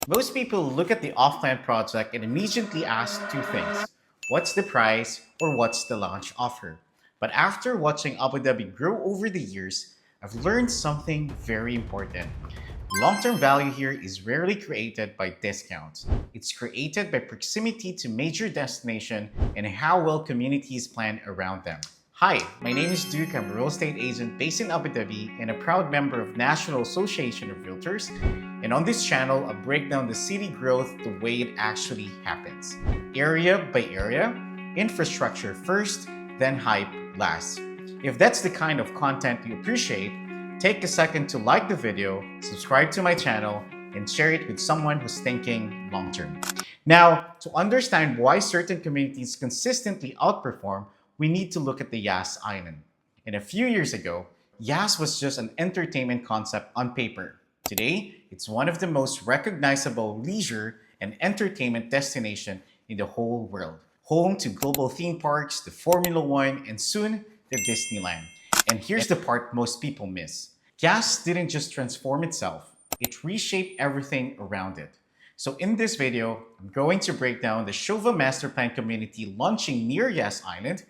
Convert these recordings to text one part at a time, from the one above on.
Most people look at the off-plan project and immediately ask two things. What's the price or what's the launch offer? But after watching Abu Dhabi grow over the years, I've learned something very important. Long-term value here is rarely created by discounts. It's created by proximity to major destination and how well communities plan around them. Hi, my name is Duke. I'm a real estate agent based in Abu Dhabi and a proud member of National Association of Realtors. And on this channel, I break down the city growth the way it actually happens. Area by area, infrastructure first, then hype last. If that's the kind of content you appreciate, take a second to like the video, subscribe to my channel, and share it with someone who's thinking long-term. Now, to understand why certain communities consistently outperform, we need to look at the Yas Island. And a few years ago, Yas was just an entertainment concept on paper. Today, it's one of the most recognizable leisure and entertainment destination in the whole world. Home to global theme parks, the Formula One, and soon, the Disneyland. And here's the part most people miss. Yas didn't just transform itself, it reshaped everything around it. So in this video, I'm going to break down the Sobha Master Plan community launching near Yas Island,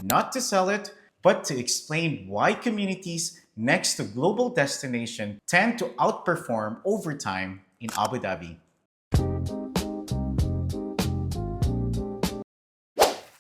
not to sell it, but to explain why communities next to global destination tend to outperform over time in Abu Dhabi.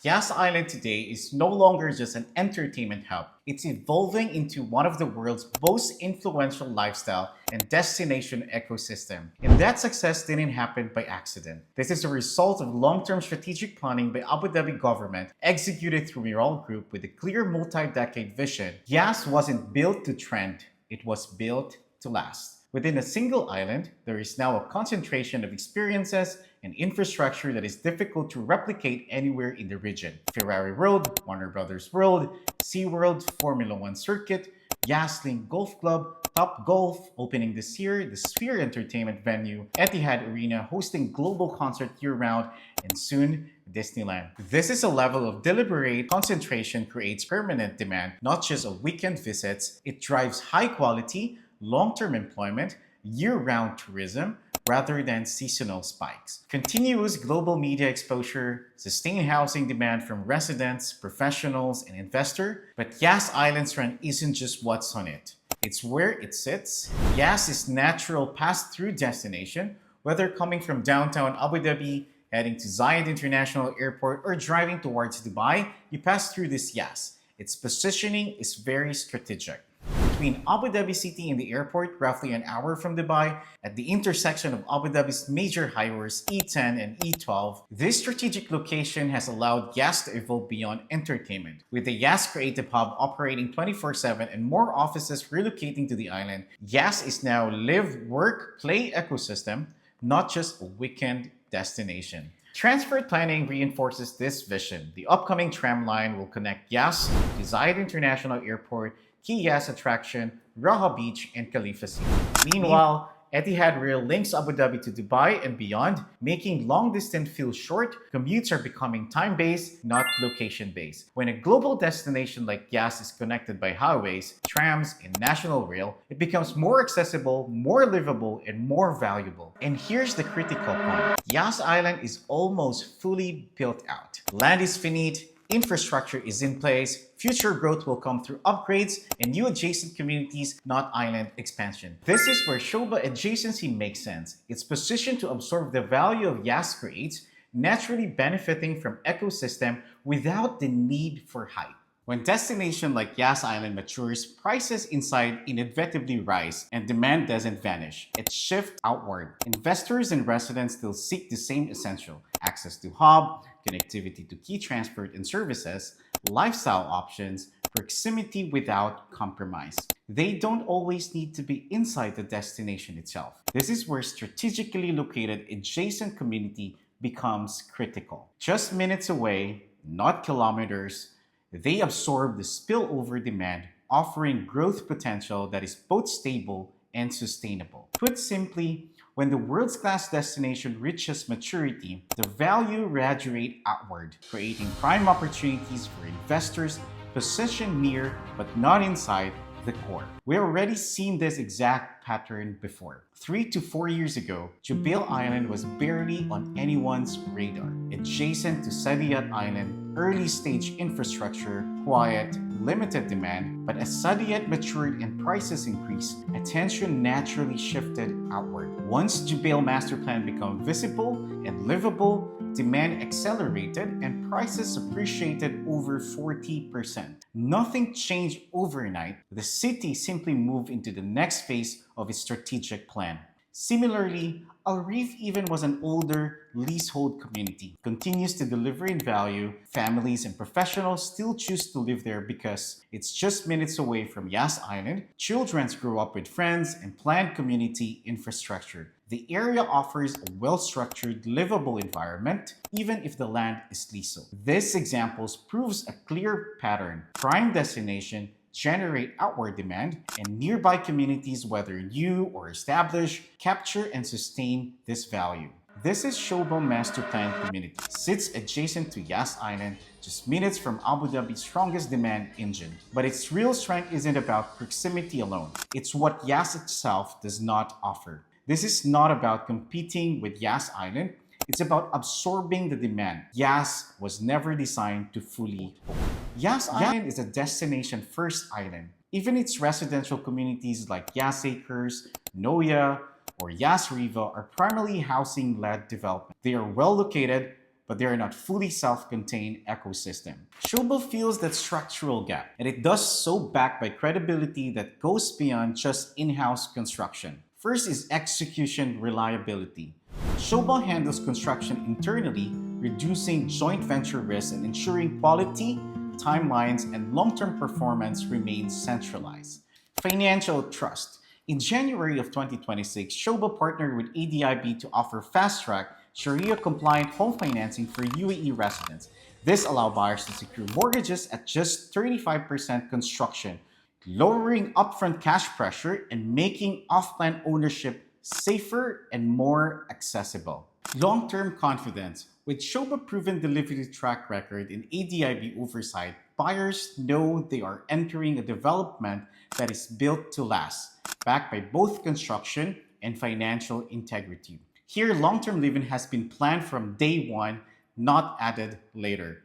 Yas Island today is no longer just an entertainment hub. It's evolving into one of the world's most influential lifestyle and destination ecosystem. And that success didn't happen by accident. This is a result of long-term strategic planning by Abu Dhabi government executed through Miral Group with a clear multi-decade vision. Yas wasn't built to trend, it was built to last. Within a single island, there is now a concentration of experiences and infrastructure that is difficult to replicate anywhere in the region. Ferrari World, Warner Brothers World, SeaWorld, Formula One Circuit, Yasling Golf Club, Top Golf opening this year, the Sphere Entertainment Venue, Etihad Arena hosting global concert year-round, and soon Disneyland. This is a level of deliberate concentration creates permanent demand, not just a weekend visits. It drives high quality, long-term employment, year-round tourism, rather than seasonal spikes. Continuous global media exposure, sustained housing demand from residents, professionals, and investors. But Yas Island's trend isn't just what's on it. It's where it sits. Yas is natural pass-through destination, whether coming from downtown Abu Dhabi, heading to Zayed International Airport, or driving towards Dubai, you pass through this Yas. Its positioning is very strategic. Between Abu Dhabi City and the airport, roughly an hour from Dubai, at the intersection of Abu Dhabi's major highways E10 and E12, this strategic location has allowed Yas to evolve beyond entertainment. With the Yas Creative Hub operating 24/7 and more offices relocating to the island, Yas is now a live, work, play ecosystem, not just a weekend destination. Transport planning reinforces this vision. The upcoming tram line will connect Yas to Zayed International Airport, key Yas attraction, Raha Beach, and Khalifa City. Meanwhile, Etihad Rail links Abu Dhabi to Dubai and beyond, making long distance feel short. Commutes are becoming time-based, not location-based. When a global destination like Yas is connected by highways, trams, and national rail, it becomes more accessible, more livable, and more valuable. And here's the critical point. Yas Island is almost fully built out. Land is finite, infrastructure is in place, future growth will come through upgrades and new adjacent communities, not island expansion. This is where Sobha adjacency makes sense. It's positioned to absorb the value of Yas creates, naturally benefiting from ecosystem without the need for hype. When destination like Yas Island matures, prices inside inevitably rise and demand doesn't vanish. It shifts outward. Investors and residents still seek the same essential: access to hub, connectivity to key transport and services, lifestyle options, proximity without compromise. They don't always need to be inside the destination itself. This is where strategically located adjacent community becomes critical. Just minutes away, not kilometers, they absorb the spillover demand, offering growth potential that is both stable and sustainable. Put simply, when the world's class destination reaches maturity, the value radiates outward, creating prime opportunities for investors positioned near but not inside the core. We already seen this exact pattern before. 3 to 4 years ago, 𝐷𝐵 Island was barely on anyone's radar. Adjacent to Saadiyat Island, early stage infrastructure, quiet, limited demand, but as Saadiyat matured and prices increased, attention naturally shifted outward. Once 𝐷𝐵 Master Plan became visible and livable, demand accelerated and prices appreciated over 40%. Nothing changed overnight. The city simply moved into the next phase of its strategic plan. Similarly, Al Reef even was an older leasehold community. Continues to deliver in value. Families and professionals still choose to live there because it's just minutes away from Yas Island. Children grow up with friends and planned community infrastructure. The area offers a well-structured, livable environment, even if the land is leasehold. This example proves a clear pattern. Prime destination generate outward demand, and nearby communities, whether new or established, capture and sustain this value. This is Sobha Master Plan Community. Sits adjacent to Yas Island, just minutes from Abu Dhabi's strongest demand engine. But its real strength isn't about proximity alone. It's what Yas itself does not offer. This is not about competing with Yas Island. It's about absorbing the demand. Yas was never designed to fully hold. Yas Island is a destination-first island. Even its residential communities like Yas Acres, Noya, or Yas Riva are primarily housing-led development. They are well located, but they are not fully self-contained ecosystem. Sobha fills that structural gap, and it does so backed by credibility that goes beyond just in-house construction. First is execution reliability. Sobha handles construction internally, reducing joint venture risk and ensuring quality, timelines, and long-term performance remain centralized. Financial trust. In January of 2026, Sobha partnered with ADIB to offer fast-track, Sharia-compliant home financing for UAE residents. This allows buyers to secure mortgages at just 35% construction, lowering upfront cash pressure and making off-plan ownership safer and more accessible. Long-term confidence. With Sobha proven delivery track record and ADIB oversight, buyers know they are entering a development that is built to last, backed by both construction and financial integrity. Here, long-term living has been planned from day one, not added later.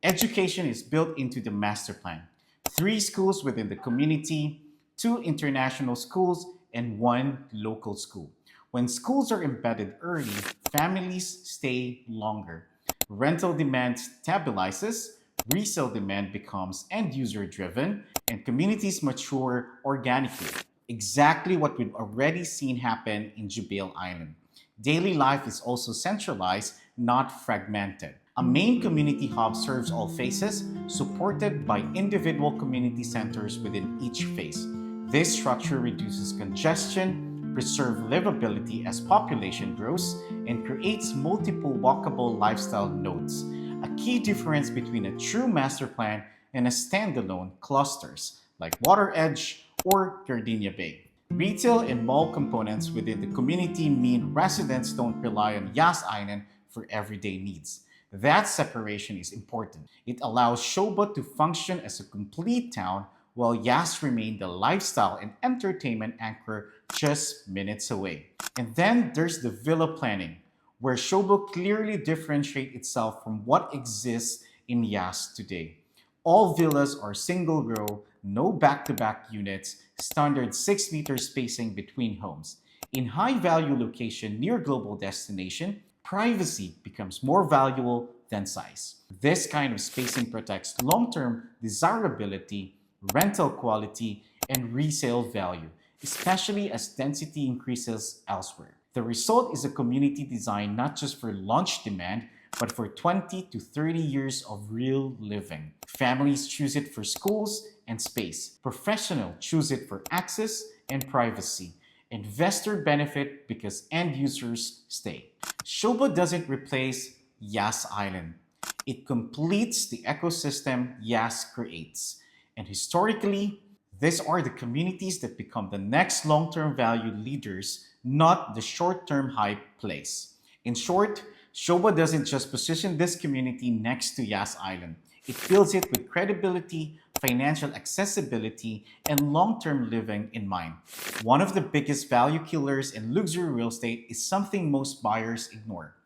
Education is built into the master plan. 3 schools within the community, 2 international schools, and 1 local school. When schools are embedded early, families stay longer. Rental demand stabilizes, resale demand becomes end-user driven, and communities mature organically. Exactly what we've already seen happen in 𝐷𝐵 Island. Daily life is also centralized, not fragmented. A main community hub serves all phases, supported by individual community centers within each phase. This structure reduces congestion, preserves livability as population grows, and creates multiple walkable lifestyle nodes. A key difference between a true master plan and a standalone clusters like Water Edge or Gardenia Bay. Retail and mall components within the community mean residents don't rely on Yas Island for everyday needs. That separation is important. It allows Sobha to function as a complete town while Yas remained the lifestyle and entertainment anchor just minutes away. And then there's the villa planning, where Sobha clearly differentiates itself from what exists in Yas today. All villas are single row, no back-to-back units, standard 6-meter spacing between homes. In high-value location near global destination, privacy becomes more valuable than size. This kind of spacing protects long-term desirability, rental quality, and resale value, especially as density increases elsewhere. The result is a community designed not just for launch demand, but for 20 to 30 years of real living. Families choose it for schools and space. Professionals choose it for access and privacy. Investor benefit because end users stay. Sobha doesn't replace Yas Island. It completes the ecosystem Yas creates. And historically, these are the communities that become the next long-term value leaders, not the short-term hype plays. In short, Sobha doesn't just position this community next to Yas Island. It builds it with credibility, financial accessibility, and long-term living in mind. One of the biggest value killers in luxury real estate is something most buyers ignore: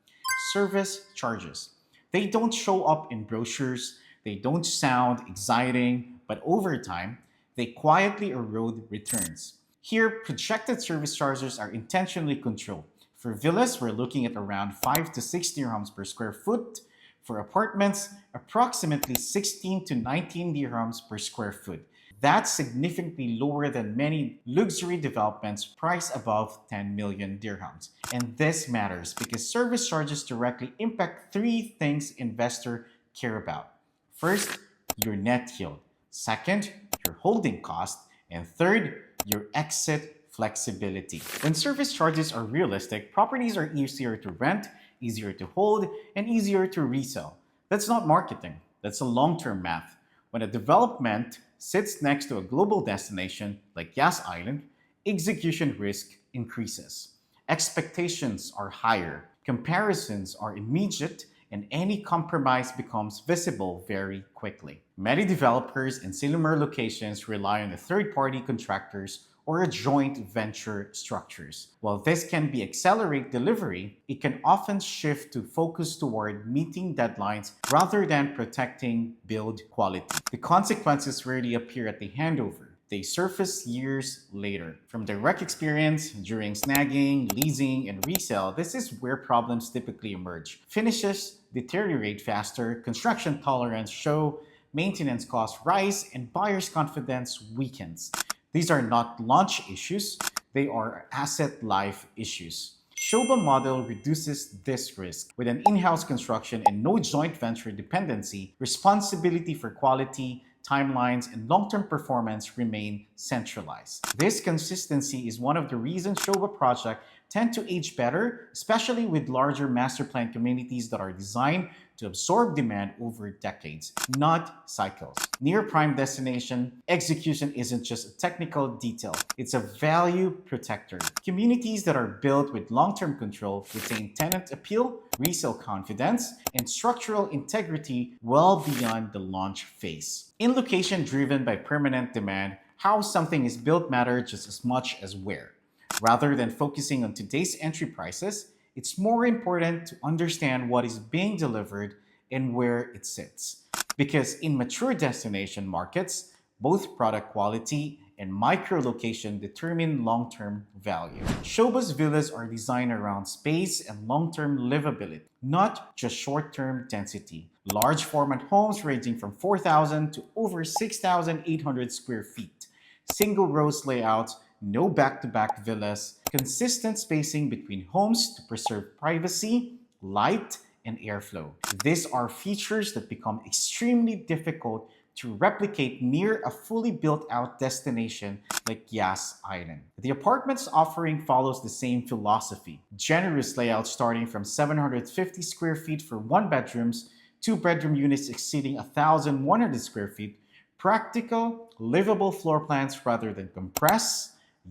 service charges. They don't show up in brochures, they don't sound exciting, but over time, they quietly erode returns. Here, projected service charges are intentionally controlled. For villas, we're looking at around 5 to 6 dirhams per square foot. For apartments, approximately 16 to 19 dirhams per square foot. That's significantly lower than many luxury developments priced above 10 million dirhams. And this matters because service charges directly impact three things investors care about. First, your net yield. Second, your holding cost. And third, your exit flexibility. When service charges are realistic, properties are easier to rent, easier to hold, and easier to resell. That's not marketing, that's a long-term math. When a development sits next to a global destination like Yas Island, execution risk increases. Expectations are higher, comparisons are immediate, and any compromise becomes visible very quickly. Many developers in similar locations rely on third-party contractors or a joint venture structures. While this can be accelerate delivery, it can often shift to focus toward meeting deadlines rather than protecting build quality. The consequences rarely appear at the handover. They surface years later. From direct experience, during snagging, leasing, and resale, this is where problems typically emerge. Finishes deteriorate faster, construction tolerance show, maintenance costs rise, and buyers' confidence weakens. These are not launch issues, they are asset life issues. Sobha model reduces this risk. With an in-house construction and no joint venture dependency, responsibility for quality, timelines, and long-term performance remain centralized. This consistency is one of the reasons Sobha projects tend to age better, especially with larger master plan communities that are designed to absorb demand over decades, not cycles. Near prime destination, execution isn't just a technical detail, it's a value protector. Communities that are built with long-term control retain tenant appeal, resale confidence, and structural integrity well beyond the launch phase. In location driven by permanent demand, how something is built matters just as much as where. Rather than focusing on today's entry prices, it's more important to understand what is being delivered and where it sits. Because in mature destination markets, both product quality and micro-location determine long-term value. Sobha's villas are designed around space and long-term livability, not just short-term density. Large format homes ranging from 4,000 to over 6,800 square feet. Single rows layouts, no back-to-back villas, consistent spacing between homes to preserve privacy, light, and airflow. These are features that become extremely difficult to replicate near a fully built-out destination like Yas Island. The apartments offering follows the same philosophy. Generous layouts starting from 750 square feet for one bedrooms, two bedroom units exceeding 1,100 square feet, practical, livable floor plans rather than compressed,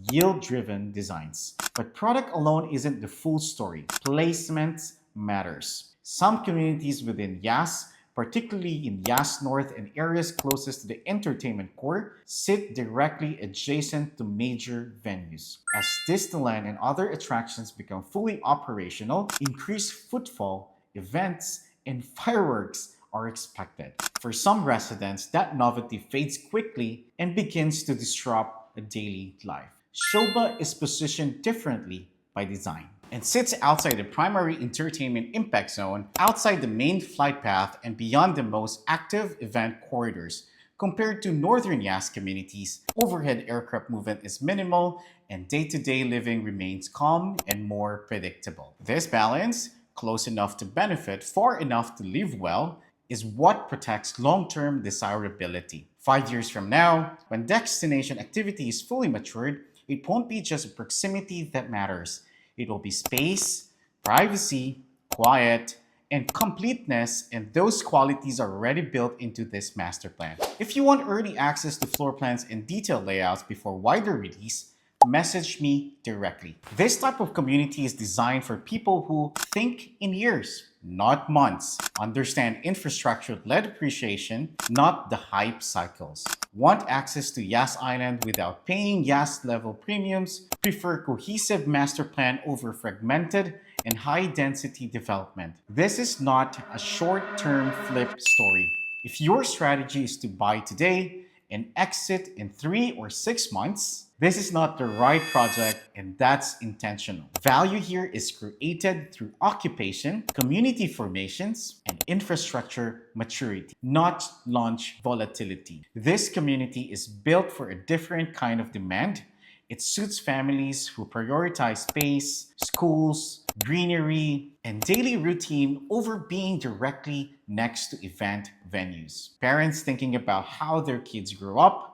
yield-driven designs. But product alone isn't the full story. Placement matters. Some communities within Yas, particularly in Yas North and areas closest to the entertainment core, sit directly adjacent to major venues. As Disneyland and other attractions become fully operational, increased footfall, events, and fireworks are expected. For some residents, that novelty fades quickly and begins to disrupt a daily life. Sobha is positioned differently by design and sits outside the primary entertainment impact zone, outside the main flight path, and beyond the most active event corridors. Compared to northern Yas communities, overhead aircraft movement is minimal and day-to-day living remains calm and more predictable. This balance, close enough to benefit, far enough to live well, is what protects long-term desirability. 5 years from now, when destination activity is fully matured, it won't be just proximity that matters. It will be space, privacy, quiet, and completeness, and those qualities are already built into this master plan. If you want early access to floor plans and detailed layouts before wider release, message me directly. This type of community is designed for people who think in years, not months, understand infrastructure-led appreciation, not the hype cycles, want access to Yas Island without paying Yas level premiums, prefer cohesive master plan over fragmented and high-density development. This is not a short-term flip story. If your strategy is to buy today and exit in 3 or 6 months, this is not the right project, and that's intentional. Value here is created through occupation, community formations, and infrastructure maturity, not launch volatility. This community is built for a different kind of demand. It suits families who prioritize space, schools, greenery, and daily routine over being directly next to event venues. Parents thinking about how their kids grow up,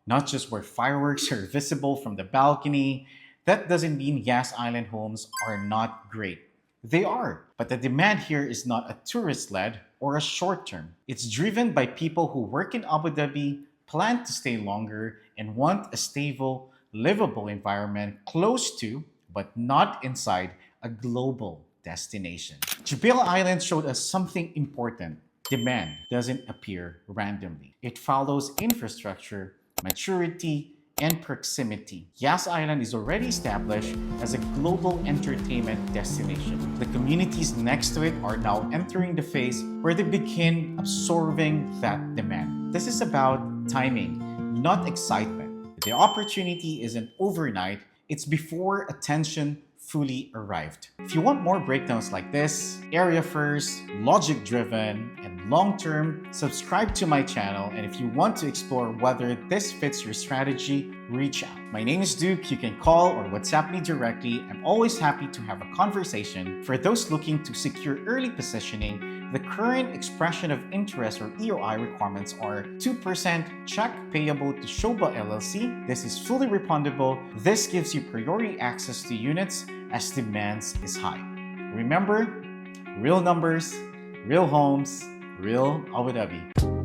not just where fireworks are visible from the balcony. That doesn't mean Yas Island homes are not great. They are, but the demand here is not a tourist-led or a short-term. It's driven by people who work in Abu Dhabi, plan to stay longer, and want a stable, livable environment close to, but not inside, a global destination. Jubail Island showed us something important. Demand doesn't appear randomly. It follows infrastructure, maturity, and proximity. Yas Island is already established as a global entertainment destination. The communities next to it are now entering the phase where they begin absorbing that demand. This is about timing, not excitement. The opportunity isn't overnight, it's before attention fully arrived. If you want more breakdowns like this, area first, logic driven, and long-term, subscribe to my channel. And if you want to explore whether this fits your strategy, reach out. My name is Duke. You can call or WhatsApp me directly. I'm always happy to have a conversation. For those looking to secure early positioning, the current expression of interest or EOI requirements are 2% check payable to Sobha LLC. This is fully refundable. This gives you priority access to units as demands is high. Remember, real numbers, real homes, real Abu Dhabi.